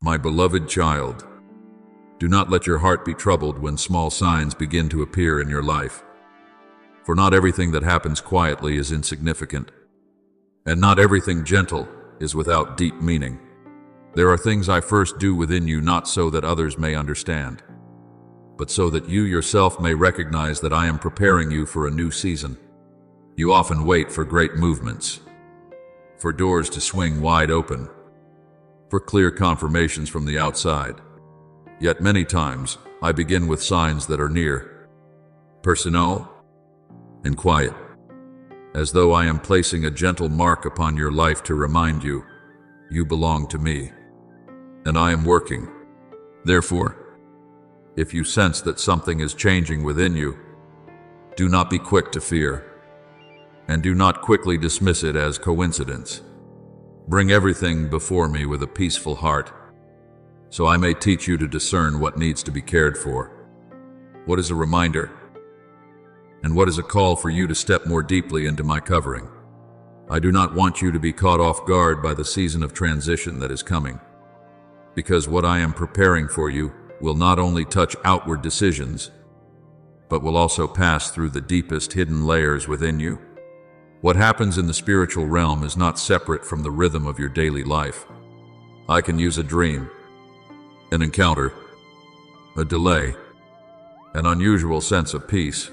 My beloved child, do not let your heart be troubled when small signs begin to appear in your life. For not everything that happens quietly is insignificant, and not everything gentle is without deep meaning. There are things I first do within you not so that others may understand, but so that you yourself may recognize that I am preparing you for a new season. You often wait for great movements, for doors to swing wide open, for clear confirmations from the outside. Yet many times I begin with signs that are near, personal, and quiet, as though I am placing a gentle mark upon your life to remind you, you belong to me, and I am working. Therefore, if you sense that something is changing within you, do not be quick to fear, and do not quickly dismiss it as coincidence. Bring everything before me with a peaceful heart, so I may teach you to discern what needs to be cared for, what is a reminder, and what is a call for you to step more deeply into my covering. I do not want you to be caught off guard by the season of transition that is coming, because what I am preparing for you will not only touch outward decisions, but will also pass through the deepest hidden layers within you. What happens in the spiritual realm is not separate from the rhythm of your daily life. I can use a dream, an encounter, a delay, an unusual sense of peace,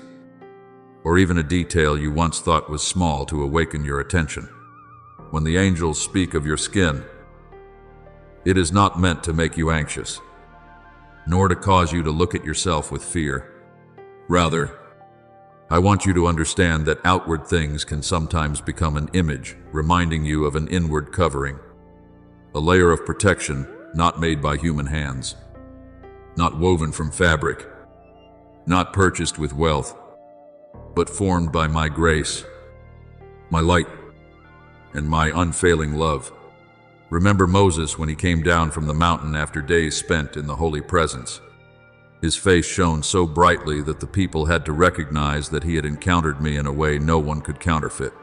or even a detail you once thought was small to awaken your attention. When the angels speak of your skin, it is not meant to make you anxious, nor to cause you to look at yourself with fear. Rather, I want you to understand that outward things can sometimes become an image, reminding you of an inward covering, a layer of protection not made by human hands, not woven from fabric, not purchased with wealth, but formed by my grace, my light, and my unfailing love. Remember Moses when he came down from the mountain after days spent in the holy presence. His face shone so brightly that the people had to recognize that he had encountered me in a way no one could counterfeit.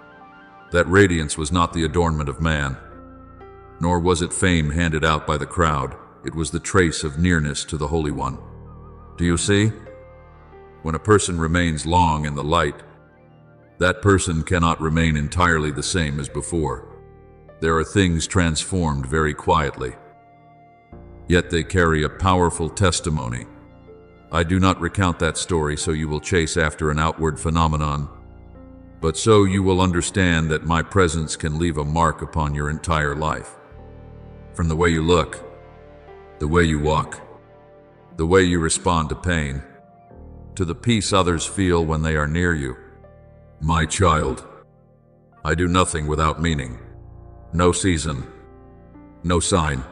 That radiance was not the adornment of man, nor was it fame handed out by the crowd. It was the trace of nearness to the Holy One. Do you see? When a person remains long in the light, that person cannot remain entirely the same as before. There are things transformed very quietly, yet they carry a powerful testimony. I do not recount that story so you will chase after an outward phenomenon, but so you will understand that my presence can leave a mark upon your entire life. From the way you look, the way you walk, the way you respond to pain, to the peace others feel when they are near you. My child, I do nothing without meaning. No season, no sign,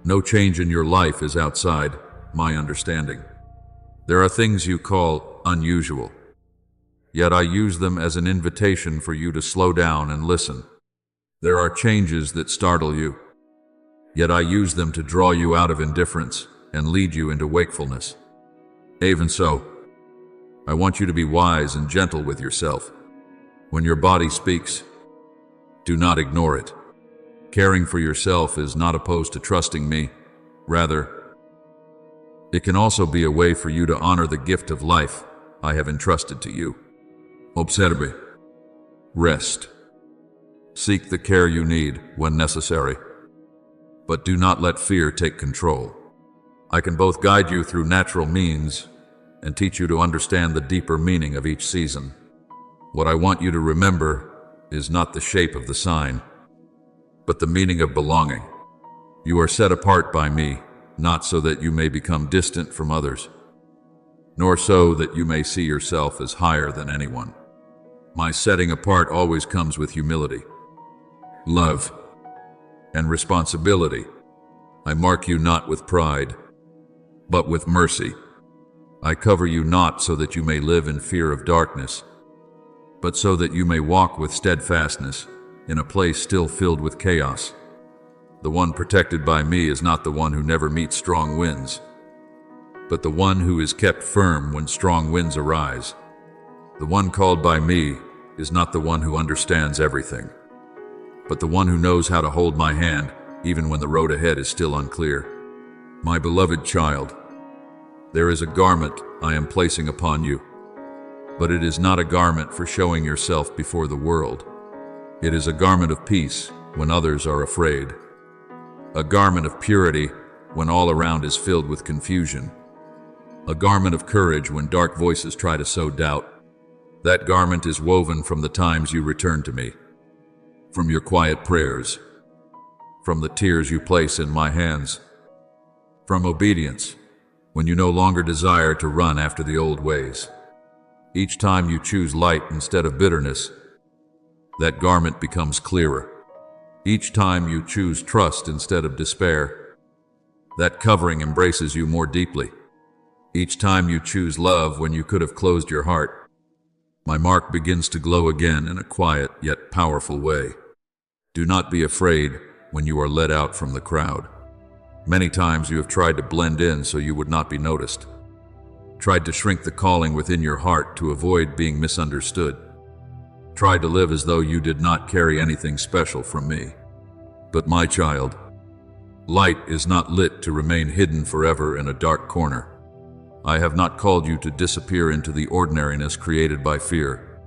no change in your life is outside my understanding. There are things you call unusual, yet I use them as an invitation for you to slow down and listen. There are changes that startle you, yet I use them to draw you out of indifference and lead you into wakefulness. Even so, I want you to be wise and gentle with yourself. When your body speaks, do not ignore it. Caring for yourself is not opposed to trusting me. Rather, it can also be a way for you to honor the gift of life I have entrusted to you. Observe. Rest. Seek the care you need when necessary. But do not let fear take control. I can both guide you through natural means and teach you to understand the deeper meaning of each season. What I want you to remember is not the shape of the sign, but the meaning of belonging. You are set apart by me, not so that you may become distant from others, nor so that you may see yourself as higher than anyone. My setting apart always comes with humility, love, and responsibility. I mark you not with pride, but with mercy. I cover you not so that you may live in fear of darkness, but so that you may walk with steadfastness in a place still filled with chaos. The one protected by me is not the one who never meets strong winds, but the one who is kept firm when strong winds arise. The one called by me is not the one who understands everything, but the one who knows how to hold my hand even when the road ahead is still unclear. My beloved child, there is a garment I am placing upon you, but it is not a garment for showing yourself before the world. It is a garment of peace when others are afraid, a garment of purity when all around is filled with confusion, a garment of courage when dark voices try to sow doubt. That garment is woven from the times you return to me, from your quiet prayers, from the tears you place in my hands, from obedience when you no longer desire to run after the old ways. Each time you choose light instead of bitterness, that garment becomes clearer. Each time you choose trust instead of despair, that covering embraces you more deeply. Each time you choose love when you could have closed your heart, my mark begins to glow again in a quiet yet powerful way. Do not be afraid when you are led out from the crowd. Many times you have tried to blend in so you would not be noticed, tried to shrink the calling within your heart to avoid being misunderstood, tried to live as though you did not carry anything special from me. But my child, light is not lit to remain hidden forever in a dark corner. I have not called you to disappear into the ordinariness created by fear.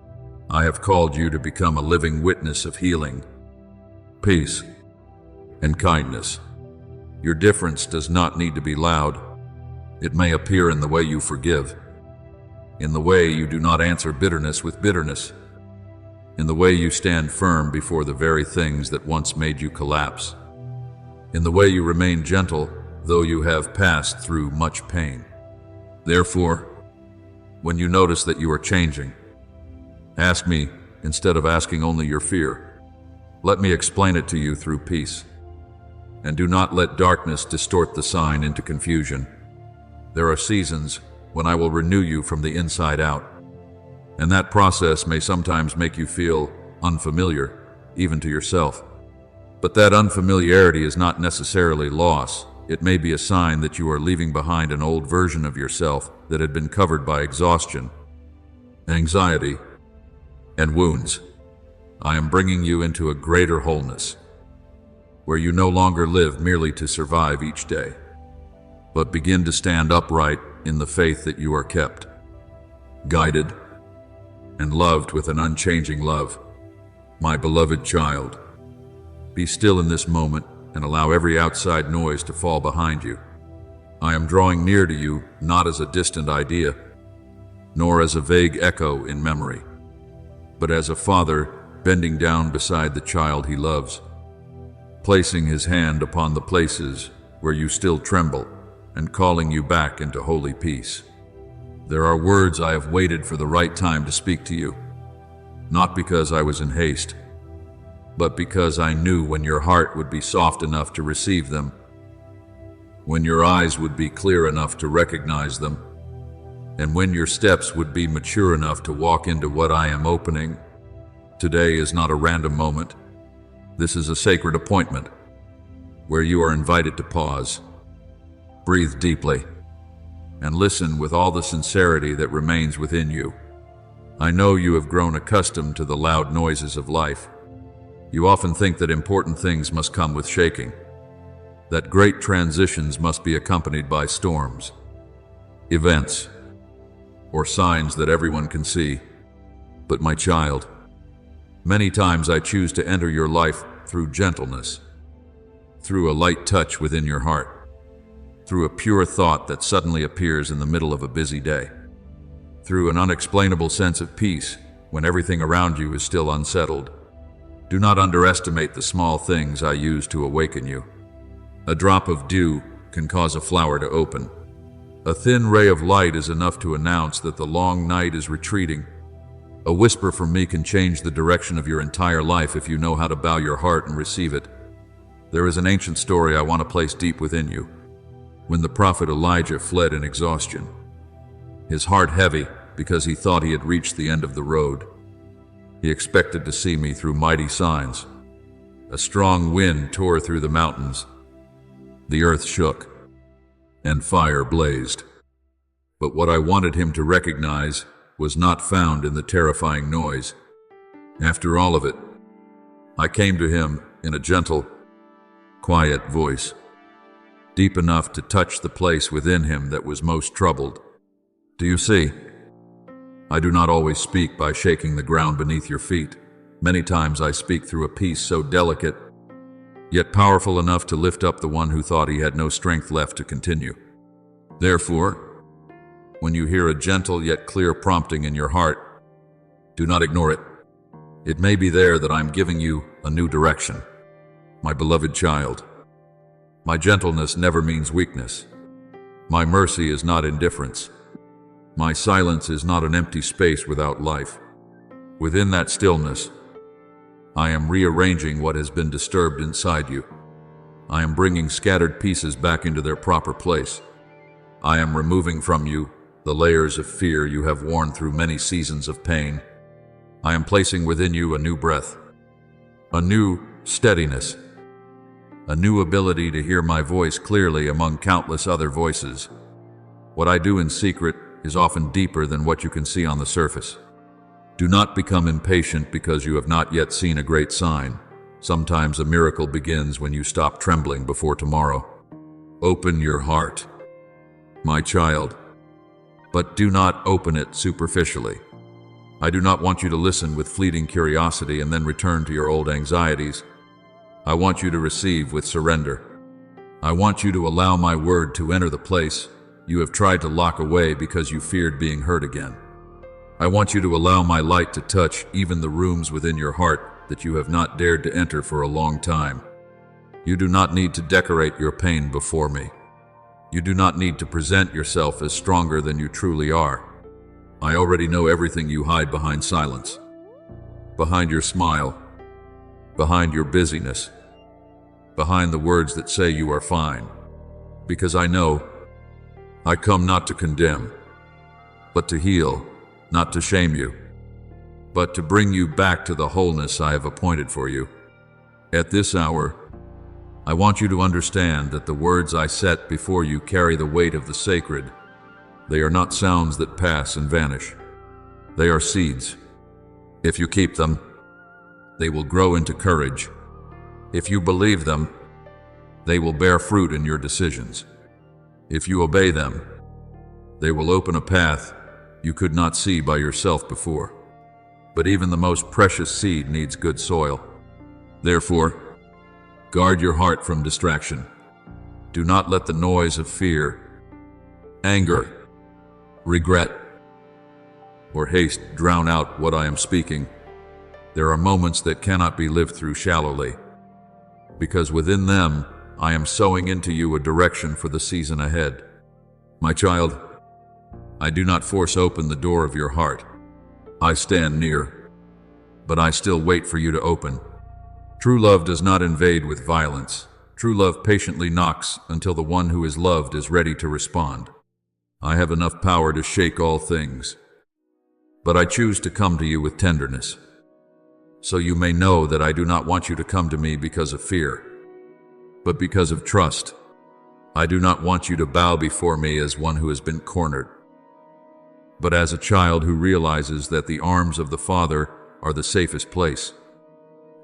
I have called you to become a living witness of healing, peace, and kindness. Your difference does not need to be loud. It may appear in the way you forgive, in the way you do not answer bitterness with bitterness, in the way you stand firm before the very things that once made you collapse, in the way you remain gentle though you have passed through much pain. Therefore, when you notice that you are changing, ask me instead of asking only your fear. Let me explain it to you through peace. And do not let darkness distort the sign into confusion. There are seasons when I will renew you from the inside out, and that process may sometimes make you feel unfamiliar, even to yourself. But that unfamiliarity is not necessarily loss. It may be a sign that you are leaving behind an old version of yourself that had been covered by exhaustion, anxiety, and wounds. I am bringing you into a greater wholeness, where you no longer live merely to survive each day, but begin to stand upright in the faith that you are kept, guided, and loved with an unchanging love. My beloved child, be still in this moment and allow every outside noise to fall behind you. I am drawing near to you not as a distant idea, nor as a vague echo in memory, but as a father bending down beside the child he loves, placing his hand upon the places where you still tremble and calling you back into holy peace. There are words I have waited for the right time to speak to you, not because I was in haste, but because I knew when your heart would be soft enough to receive them, when your eyes would be clear enough to recognize them, and when your steps would be mature enough to walk into what I am opening. Today is not a random moment. This is a sacred appointment, where you are invited to pause, breathe deeply, and listen with all the sincerity that remains within you. I know you have grown accustomed to the loud noises of life. You often think that important things must come with shaking, that great transitions must be accompanied by storms, events, or signs that everyone can see. But my child, many times I choose to enter your life through gentleness, through a light touch within your heart, through a pure thought that suddenly appears in the middle of a busy day, through an unexplainable sense of peace when everything around you is still unsettled. Do not underestimate the small things I use to awaken you. A drop of dew can cause a flower to open. A thin ray of light is enough to announce that the long night is retreating. A whisper from me can change the direction of your entire life if you know how to bow your heart and receive it. There is an ancient story I want to place deep within you. When the prophet Elijah fled in exhaustion, his heart heavy because he thought he had reached the end of the road. He expected to see me through mighty signs. A strong wind tore through the mountains. The earth shook, and fire blazed. But what I wanted him to recognize was not found in the terrifying noise. After all of it, I came to him in a gentle, quiet voice, deep enough to touch the place within him that was most troubled. Do you see? I do not always speak by shaking the ground beneath your feet. Many times I speak through a peace so delicate, yet powerful enough to lift up the one who thought he had no strength left to continue. Therefore, when you hear a gentle yet clear prompting in your heart, do not ignore it. It may be there that I'm giving you a new direction. My beloved child, my gentleness never means weakness. My mercy is not indifference. My silence is not an empty space without life. Within that stillness, I am rearranging what has been disturbed inside you. I am bringing scattered pieces back into their proper place. I am removing from you the layers of fear you have worn through many seasons of pain. I am placing within you a new breath, a new steadiness, a new ability to hear my voice clearly among countless other voices. What I do in secret is often deeper than what you can see on the surface. Do not become impatient because you have not yet seen a great sign. Sometimes a miracle begins when you stop trembling before tomorrow. Open your heart, my child, but do not open it superficially. I do not want you to listen with fleeting curiosity and then return to your old anxieties. I want you to receive with surrender. I want you to allow my word to enter the place you have tried to lock away because you feared being hurt again. I want you to allow my light to touch even the rooms within your heart that you have not dared to enter for a long time. You do not need to decorate your pain before me. You do not need to present yourself as stronger than you truly are. I already know everything you hide behind silence, behind your smile, behind your busyness, behind the words that say you are fine. Because I know I come not to condemn, but to heal, not to shame you, but to bring you back to the wholeness I have appointed for you. At this hour, I want you to understand that the words I set before you carry the weight of the sacred. They are not sounds that pass and vanish. They are seeds. If you keep them, they will grow into courage. If you believe them, they will bear fruit in your decisions. If you obey them, they will open a path you could not see by yourself before. But even the most precious seed needs good soil. Therefore, guard your heart from distraction. Do not let the noise of fear, anger, regret, or haste drown out what I am speaking. There are moments that cannot be lived through shallowly, because within them I am sowing into you a direction for the season ahead. My child, I do not force open the door of your heart. I stand near, but I still wait for you to open. True love does not invade with violence. True love patiently knocks until the one who is loved is ready to respond. I have enough power to shake all things, but I choose to come to you with tenderness, so you may know that I do not want you to come to me because of fear, but because of trust. I do not want you to bow before me as one who has been cornered, but as a child who realizes that the arms of the Father are the safest place.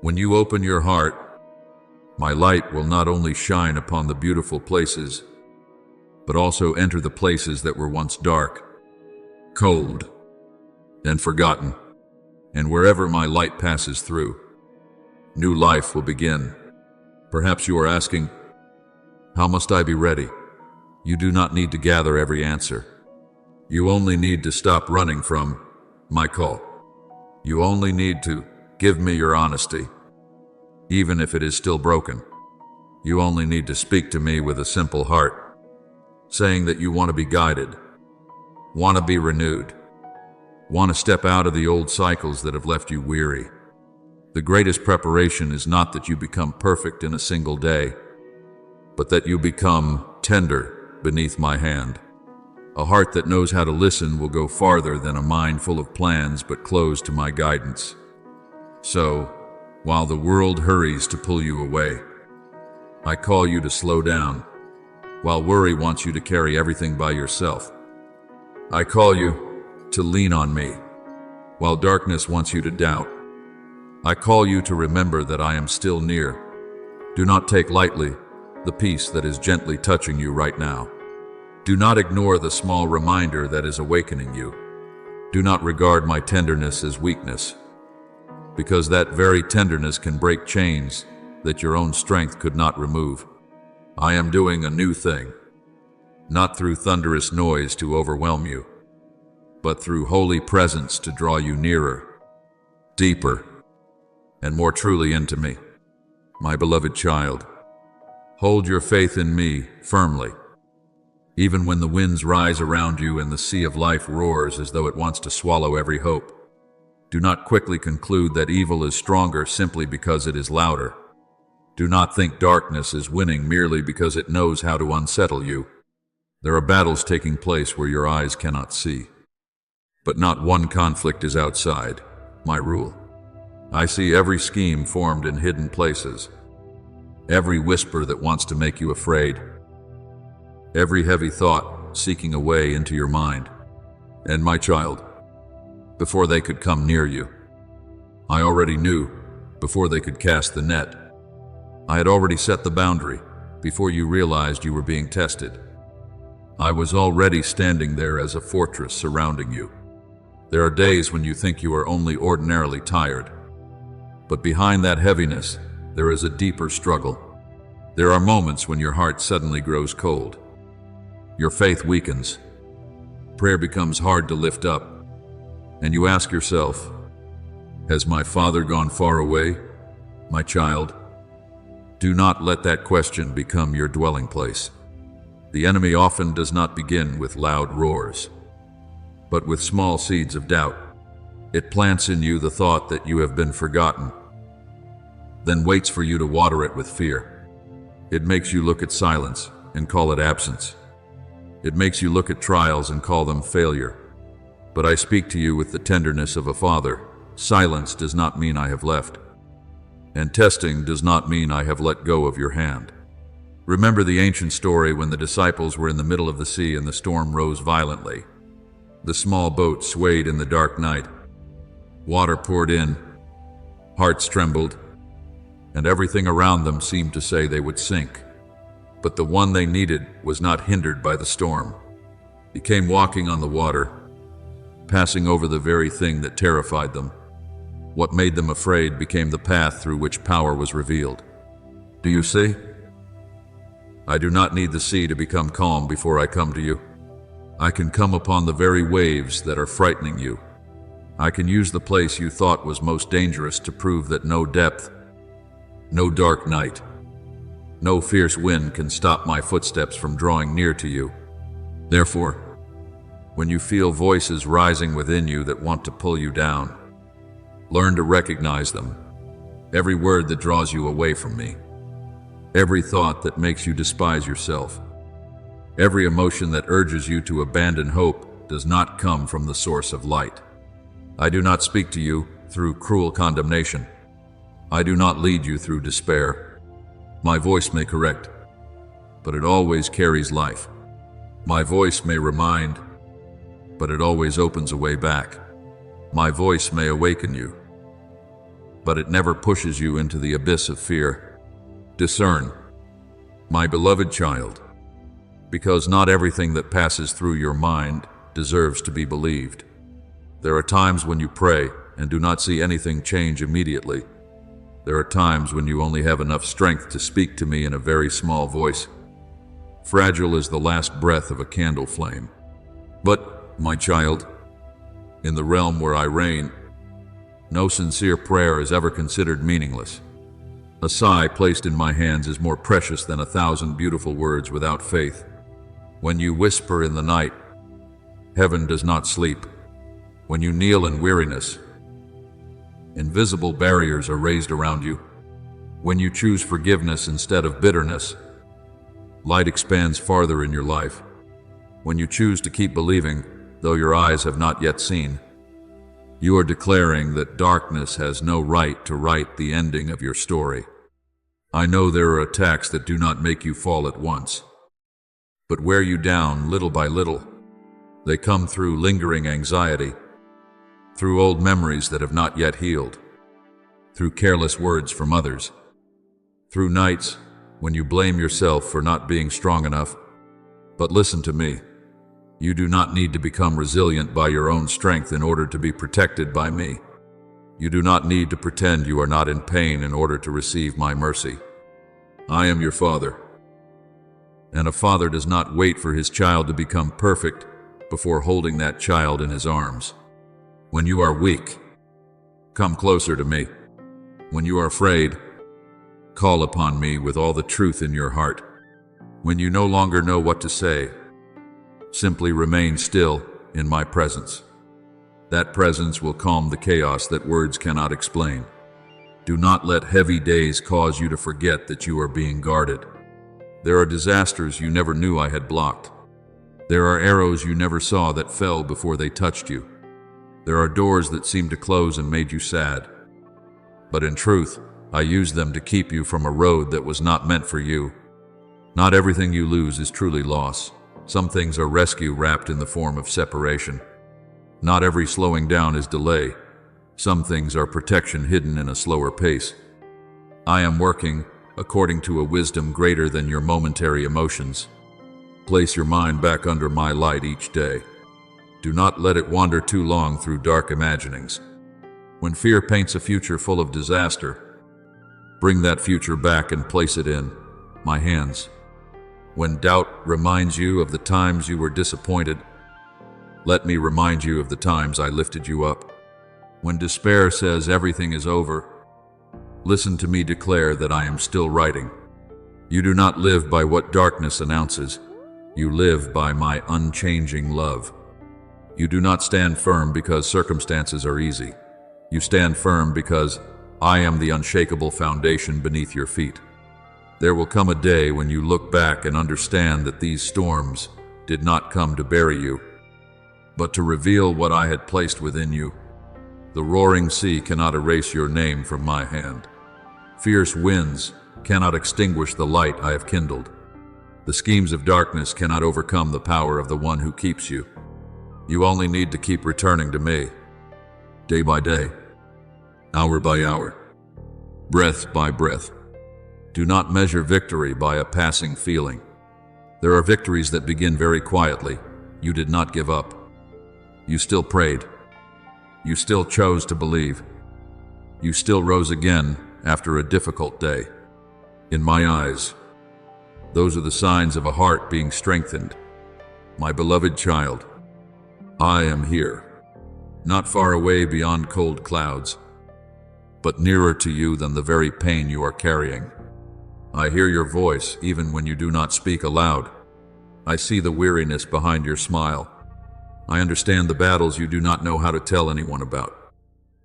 When you open your heart, my light will not only shine upon the beautiful places, but also enter the places that were once dark, cold, and forgotten. And wherever my light passes through, new life will begin. Perhaps you are asking, how must I be ready? You do not need to gather every answer. You only need to stop running from my call. You only need to give me your honesty, even if it is still broken. You only need to speak to me with a simple heart, saying that you want to be guided, want to be renewed, want to step out of the old cycles that have left you weary. The greatest preparation is not that you become perfect in a single day, but that you become tender beneath my hand. A heart that knows how to listen will go farther than a mind full of plans but closed to my guidance. So, while the world hurries to pull you away, I call you to slow down. While worry wants you to carry everything by yourself, I call you to lean on me. While darkness wants you to doubt, I call you to remember that I am still near. Do not take lightly the peace that is gently touching you right now. Do not ignore the small reminder that is awakening you. Do not regard my tenderness as weakness, because that very tenderness can break chains that your own strength could not remove. I am doing a new thing, not through thunderous noise to overwhelm you, but through holy presence to draw you nearer, deeper, and more truly into me. My beloved child, hold your faith in me firmly. Even when the winds rise around you and the sea of life roars as though it wants to swallow every hope, do not quickly conclude that evil is stronger simply because it is louder. Do not think darkness is winning merely because it knows how to unsettle you. There are battles taking place where your eyes cannot see. But not one conflict is outside my rule. I see every scheme formed in hidden places, every whisper that wants to make you afraid, every heavy thought seeking a way into your mind. And my child, before they could come near you, I already knew. Before they could cast the net, I had already set the boundary. Before you realized you were being tested, I was already standing there as a fortress surrounding you. There are days when you think you are only ordinarily tired, but behind that heaviness, there is a deeper struggle. There are moments when your heart suddenly grows cold. Your faith weakens. Prayer becomes hard to lift up, and you ask yourself, has my Father gone far away? My child, do not let that question become your dwelling place. The enemy often does not begin with loud roars, but with small seeds of doubt. It plants in you the thought that you have been forgotten, then waits for you to water it with fear. It makes you look at silence and call it absence. It makes you look at trials and call them failure. But I speak to you with the tenderness of a father. Silence does not mean I have left, and testing does not mean I have let go of your hand. Remember the ancient story when the disciples were in the middle of the sea and the storm rose violently. The small boat swayed in the dark night. Water poured in, hearts trembled, and everything around them seemed to say they would sink. But the one they needed was not hindered by the storm. He came walking on the water, passing over the very thing that terrified them. What made them afraid became the path through which power was revealed. Do you see? I do not need the sea to become calm before I come to you. I can come upon the very waves that are frightening you. I can use the place you thought was most dangerous to prove that no depth, no dark night, no fierce wind can stop my footsteps from drawing near to you. Therefore, when you feel voices rising within you that want to pull you down, learn to recognize them. Every word that draws you away from me, every thought that makes you despise yourself, every emotion that urges you to abandon hope does not come from the source of light. I do not speak to you through cruel condemnation. I do not lead you through despair. My voice may correct, but it always carries life. My voice may remind, but it always opens a way back. My voice may awaken you, but it never pushes you into the abyss of fear. Discern, my beloved child, because not everything that passes through your mind deserves to be believed. There are times when you pray and do not see anything change immediately. There are times when you only have enough strength to speak to me in a very small voice, fragile as the last breath of a candle flame. But, my child, in the realm where I reign, no sincere prayer is ever considered meaningless. A sigh placed in my hands is more precious than 1,000 beautiful words without faith. When you whisper in the night, heaven does not sleep. When you kneel in weariness, invisible barriers are raised around you. When you choose forgiveness instead of bitterness, light expands farther in your life. When you choose to keep believing, though your eyes have not yet seen, you are declaring that darkness has no right to write the ending of your story. I know there are attacks that do not make you fall at once, but wear you down little by little. They come through lingering anxiety, through old memories that have not yet healed, through careless words from others, through nights when you blame yourself for not being strong enough. But listen to me. You do not need to become resilient by your own strength in order to be protected by me. You do not need to pretend you are not in pain in order to receive my mercy. I am your father. And a father does not wait for his child to become perfect before holding that child in his arms. When you are weak, come closer to me. When you are afraid, call upon me with all the truth in your heart. When you no longer know what to say, simply remain still in my presence. That presence will calm the chaos that words cannot explain. Do not let heavy days cause you to forget that you are being guarded. There are disasters you never knew I had blocked. There are arrows you never saw that fell before they touched you. There are doors that seemed to close and made you sad. But in truth, I used them to keep you from a road that was not meant for you. Not everything you lose is truly loss. Some things are rescue wrapped in the form of separation. Not every slowing down is delay. Some things are protection hidden in a slower pace. I am working according to a wisdom greater than your momentary emotions. Place your mind back under my light each day. Do not let it wander too long through dark imaginings. When fear paints a future full of disaster, bring that future back and place it in my hands. When doubt reminds you of the times you were disappointed, let me remind you of the times I lifted you up. When despair says everything is over, listen to me declare that I am still writing. You do not live by what darkness announces. You live by my unchanging love. You do not stand firm because circumstances are easy. You stand firm because I am the unshakable foundation beneath your feet. There will come a day when you look back and understand that these storms did not come to bury you, but to reveal what I had placed within you. The roaring sea cannot erase your name from my hand. Fierce winds cannot extinguish the light I have kindled. The schemes of darkness cannot overcome the power of the one who keeps you. You only need to keep returning to me, day by day, hour by hour, breath by breath. Do not measure victory by a passing feeling. There are victories that begin very quietly. You did not give up. You still prayed. You still chose to believe. You still rose again after a difficult day. In my eyes, those are the signs of a heart being strengthened. My beloved child, I am here, not far away beyond cold clouds, but nearer to you than the very pain you are carrying. I hear your voice even when you do not speak aloud. I see the weariness behind your smile. I understand the battles you do not know how to tell anyone about.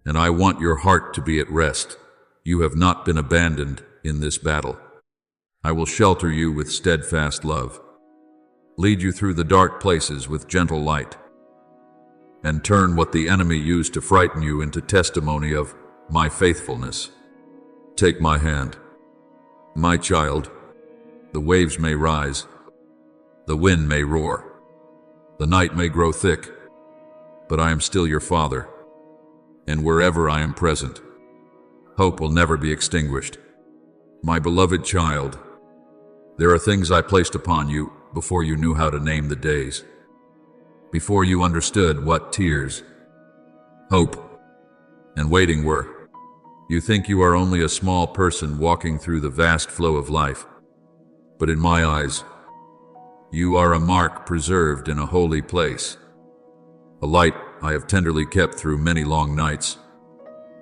And I want your heart to be at rest. You have not been abandoned in this battle. I will shelter you with steadfast love, lead you through the dark places with gentle light, and turn what the enemy used to frighten you into testimony of my faithfulness. Take my hand. My child, the waves may rise, the wind may roar, the night may grow thick, but I am still your father, and wherever I am present, hope will never be extinguished. My beloved child, there are things I placed upon you before you knew how to name the days, before you understood what tears, hope, and waiting were. You think you are only a small person walking through the vast flow of life, but in my eyes, you are a mark preserved in a holy place, a light I have tenderly kept through many long nights.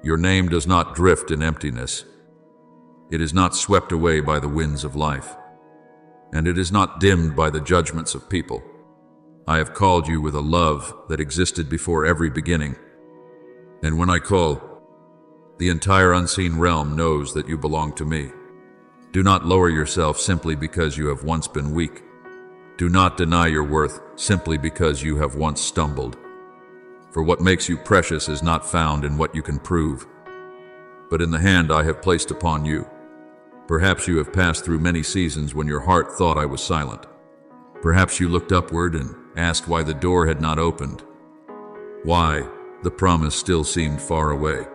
Your name does not drift in emptiness. It is not swept away by the winds of life, and it is not dimmed by the judgments of people. I have called you with a love that existed before every beginning, and when I call, the entire unseen realm knows that you belong to me. Do not lower yourself simply because you have once been weak. Do not deny your worth simply because you have once stumbled. For what makes you precious is not found in what you can prove, but in the hand I have placed upon you. Perhaps you have passed through many seasons when your heart thought I was silent. Perhaps you looked upward and asked why the door had not opened, why the promise still seemed far away,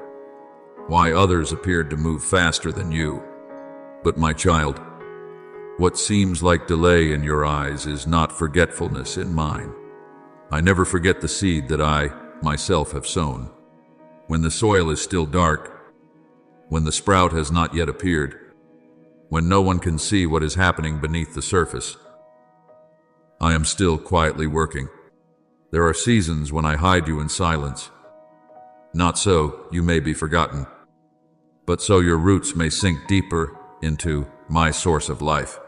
why others appeared to move faster than you. But my child, what seems like delay in your eyes is not forgetfulness in mine. I never forget the seed that I, myself, have sown. When the soil is still dark, when the sprout has not yet appeared, when no one can see what is happening beneath the surface, I am still quietly working. There are seasons when I hide you in silence. Not so you may be forgotten, but so your roots may sink deeper into my source of life.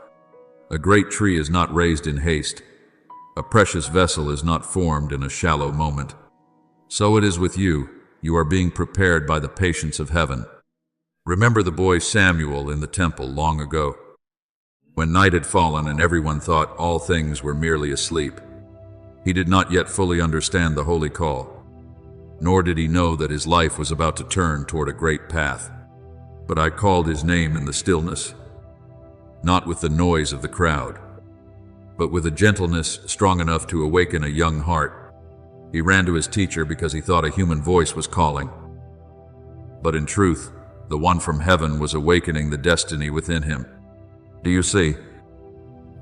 A great tree is not raised in haste. A precious vessel is not formed in a shallow moment. So it is with you. You are being prepared by the patience of heaven. Remember the boy Samuel in the temple long ago, when night had fallen and everyone thought all things were merely asleep. He did not yet fully understand the holy call, nor did he know that his life was about to turn toward a great path. But I called his name in the stillness, not with the noise of the crowd, but with a gentleness strong enough to awaken a young heart. He ran to his teacher because he thought a human voice was calling. But in truth, the one from heaven was awakening the destiny within him. Do you see?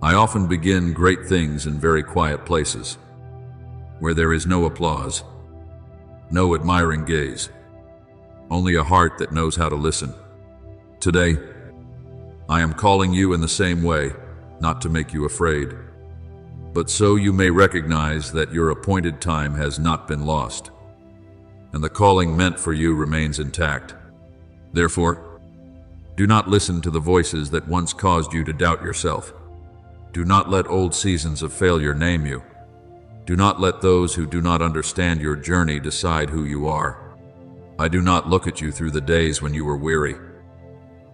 I often begin great things in very quiet places, where there is no applause, no admiring gaze, only a heart that knows how to listen. Today, I am calling you in the same way, not to make you afraid, but so you may recognize that your appointed time has not been lost, and the calling meant for you remains intact. Therefore, do not listen to the voices that once caused you to doubt yourself. Do not let old seasons of failure name you. Do not let those who do not understand your journey decide who you are. I do not look at you through the days when you were weary,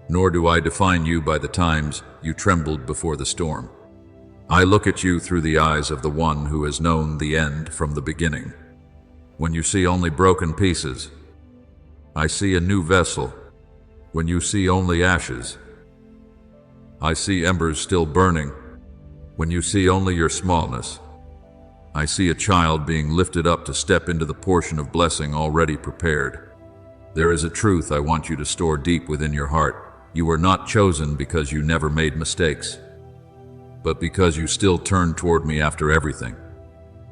nor do I define you by the times you trembled before the storm. I look at you through the eyes of the one who has known the end from the beginning. When you see only broken pieces, I see a new vessel. When you see only ashes, I see embers still burning. When you see only your smallness, I see a child being lifted up to step into the portion of blessing already prepared. There is a truth I want you to store deep within your heart. You were not chosen because you never made mistakes, but because you still turned toward me after everything.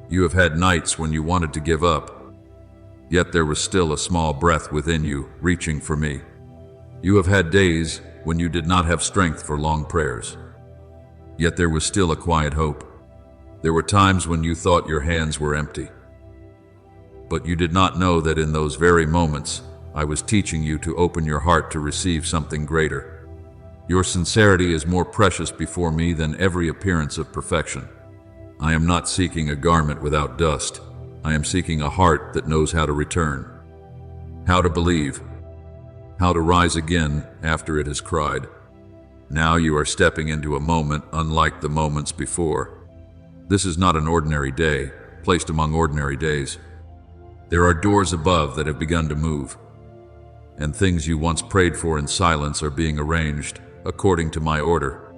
You have had nights when you wanted to give up, yet there was still a small breath within you reaching for me. You have had days when you did not have strength for long prayers, yet there was still a quiet hope. There were times when you thought your hands were empty, but you did not know that in those very moments, I was teaching you to open your heart to receive something greater. Your sincerity is more precious before me than every appearance of perfection. I am not seeking a garment without dust. I am seeking a heart that knows how to return, how to believe, how to rise again after it has cried. Now you are stepping into a moment unlike the moments before. This is not an ordinary day, placed among ordinary days. There are doors above that have begun to move, and things you once prayed for in silence are being arranged according to my order.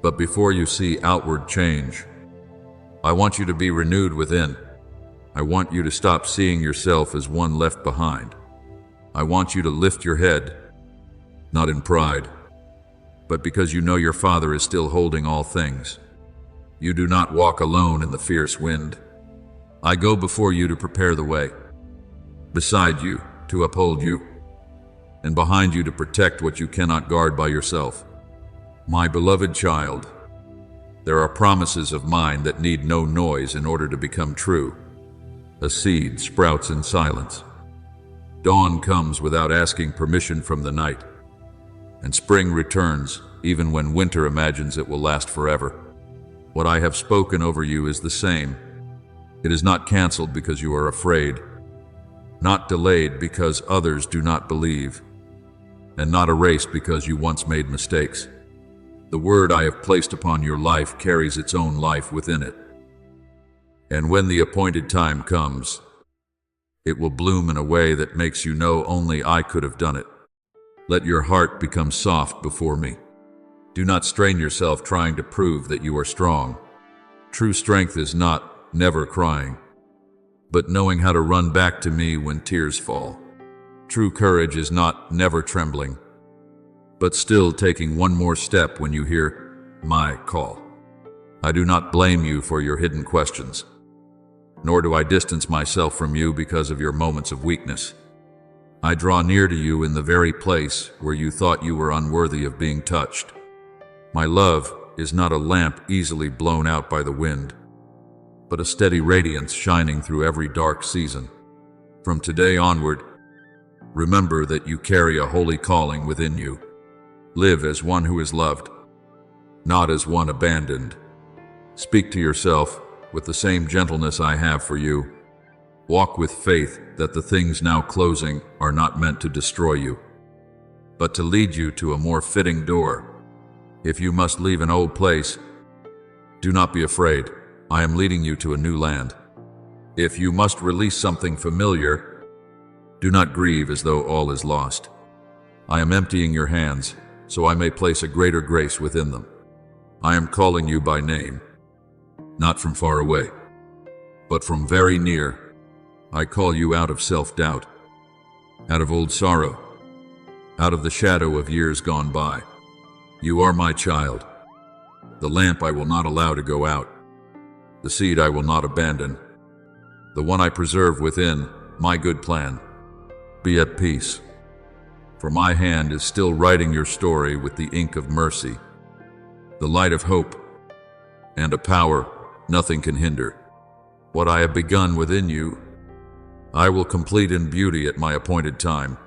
But before you see outward change, I want you to be renewed within. I want you to stop seeing yourself as one left behind. I want you to lift your head, not in pride, but because you know your Father is still holding all things. You do not walk alone in the fierce wind. I go before you to prepare the way, beside you to uphold you, and behind you to protect what you cannot guard by yourself. My beloved child, there are promises of mine that need no noise in order to become true. A seed sprouts in silence. Dawn comes without asking permission from the night, and spring returns even when winter imagines it will last forever. What I have spoken over you is the same. It is not canceled because you are afraid, not delayed because others do not believe, and not erased because you once made mistakes. The word I have placed upon your life carries its own life within it. And when the appointed time comes, it will bloom in a way that makes you know only I could have done it. Let your heart become soft before me. Do not strain yourself trying to prove that you are strong. True strength is not never crying, but knowing how to run back to me when tears fall. True courage is not never trembling, but still taking one more step when you hear my call. I do not blame you for your hidden questions, nor do I distance myself from you because of your moments of weakness. I draw near to you in the very place where you thought you were unworthy of being touched. My love is not a lamp easily blown out by the wind, but a steady radiance shining through every dark season. From today onward, remember that you carry a holy calling within you. Live as one who is loved, not as one abandoned. Speak to yourself with the same gentleness I have for you. Walk with faith that the things now closing are not meant to destroy you, but to lead you to a more fitting door. If you must leave an old place, do not be afraid. I am leading you to a new land. If you must release something familiar, do not grieve as though all is lost. I am emptying your hands, so I may place a greater grace within them. I am calling you by name, not from far away, but from very near. I call you out of self-doubt, out of old sorrow, out of the shadow of years gone by. You are my child, the lamp I will not allow to go out, the seed I will not abandon, the one I preserve within my good plan. Be at peace, for my hand is still writing your story with the ink of mercy, the light of hope, and a power nothing can hinder. What I have begun within you, I will complete in beauty at my appointed time.